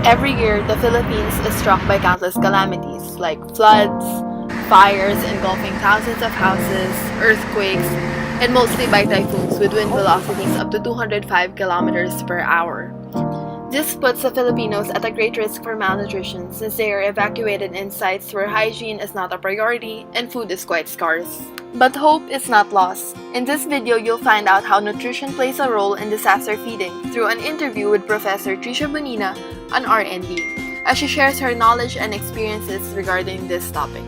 Every year, the Philippines is struck by countless calamities like floods, fires engulfing thousands of houses, earthquakes, and mostly by typhoons with wind velocities up to 205 kilometers per hour. This puts the Filipinos at a great risk for malnutrition since they are evacuated in sites where hygiene is not a priority and food is quite scarce. But hope is not lost. In this video, you'll find out how nutrition plays a role in disaster feeding through an interview with Professor Tricia Bonina, an RND, as she shares her knowledge and experiences regarding this topic.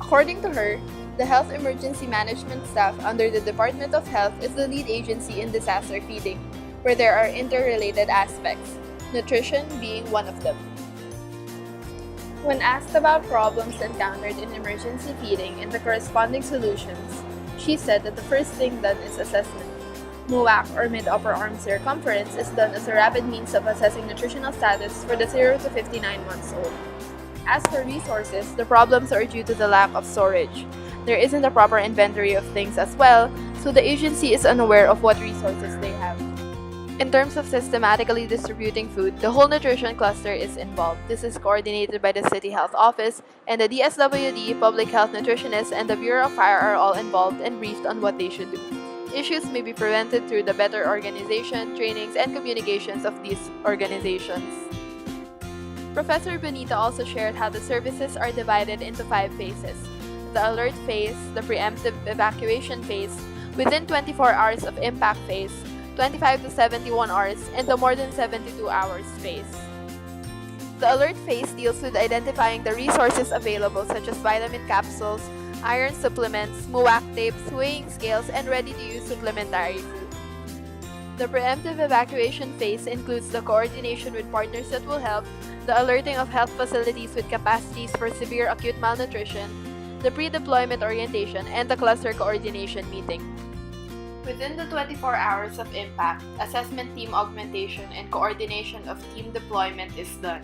According to her, the Health Emergency Management staff under the Department of Health is the lead agency in disaster feeding, where there are interrelated aspects, nutrition being one of them. When asked about problems encountered in emergency feeding and the corresponding solutions, she said that the first thing done is assessment. MUAC, or mid-upper arm circumference, is done as a rapid means of assessing nutritional status for the 0 to 59 months old. As for resources, the problems are due to the lack of storage. There isn't a proper inventory of things as well, so the agency is unaware of what resources they have. In terms of systematically distributing food, the whole nutrition cluster is involved. This is coordinated by the City Health Office, and the DSWD, Public Health Nutritionists, and the Bureau of Fire are all involved and briefed on what they should do. Issues may be prevented through the better organization, trainings, and communications of these organizations. Professor Bonita also shared how the services are divided into 5 phases: the alert phase, the preemptive evacuation phase, within 24 hours of impact phase, 25 to 71 hours, and the more than 72 hours phase. The alert phase deals with identifying the resources available such as vitamin capsules, iron supplements, MUAC tapes, weighing scales, and ready-to-use supplementary food. The preemptive evacuation phase includes the coordination with partners that will help, the alerting of health facilities with capacities for severe acute malnutrition, the pre-deployment orientation, and the cluster coordination meeting. Within the 24 hours of impact, assessment team augmentation and coordination of team deployment is done.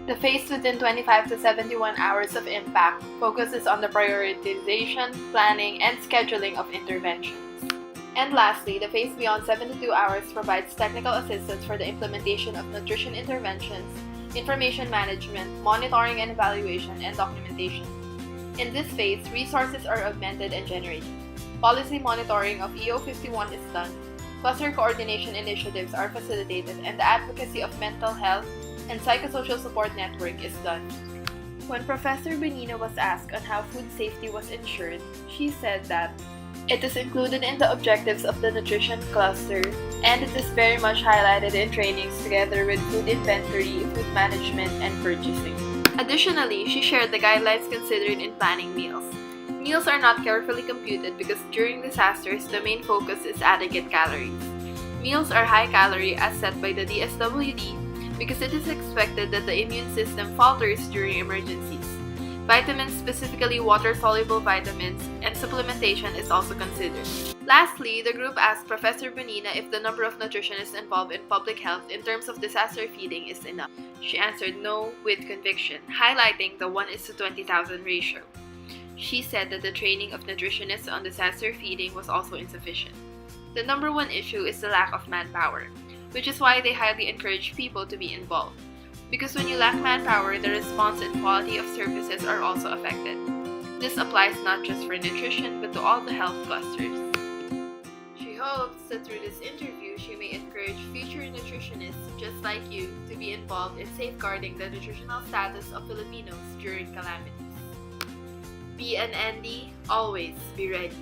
The phase within 25 to 71 hours of impact focuses on the prioritization, planning, and scheduling of interventions. And lastly, the phase beyond 72 hours provides technical assistance for the implementation of nutrition interventions, information management, monitoring and evaluation, and documentation. In this phase, resources are augmented and generated. Policy monitoring of EO51 is done, cluster coordination initiatives are facilitated, and the advocacy of mental health and psychosocial support network is done. When Professor Bonina was asked on how food safety was ensured, she said that it is included in the objectives of the nutrition cluster, and it is very much highlighted in trainings together with food inventory, food management, and purchasing. Additionally, she shared the guidelines considered in planning meals. Meals are not carefully computed because during disasters, the main focus is adequate calories. Meals are high calorie as set by the DSWD because it is expected that the immune system falters during emergencies. Vitamins, specifically water-soluble vitamins, and supplementation is also considered. Lastly, the group asked Professor Bonina if the number of nutritionists involved in public health in terms of disaster feeding is enough. She answered no with conviction, highlighting the 1:20,000 ratio. She said that the training of nutritionists on disaster feeding was also insufficient. The number one issue is the lack of manpower, which is why they highly encourage people to be involved. Because when you lack manpower, the response and quality of services are also affected. This applies not just for nutrition, but to all the health clusters. She hopes that through this interview, she may encourage future nutritionists just like you to be involved in safeguarding the nutritional status of Filipinos during calamities. Be an ND, always be ready.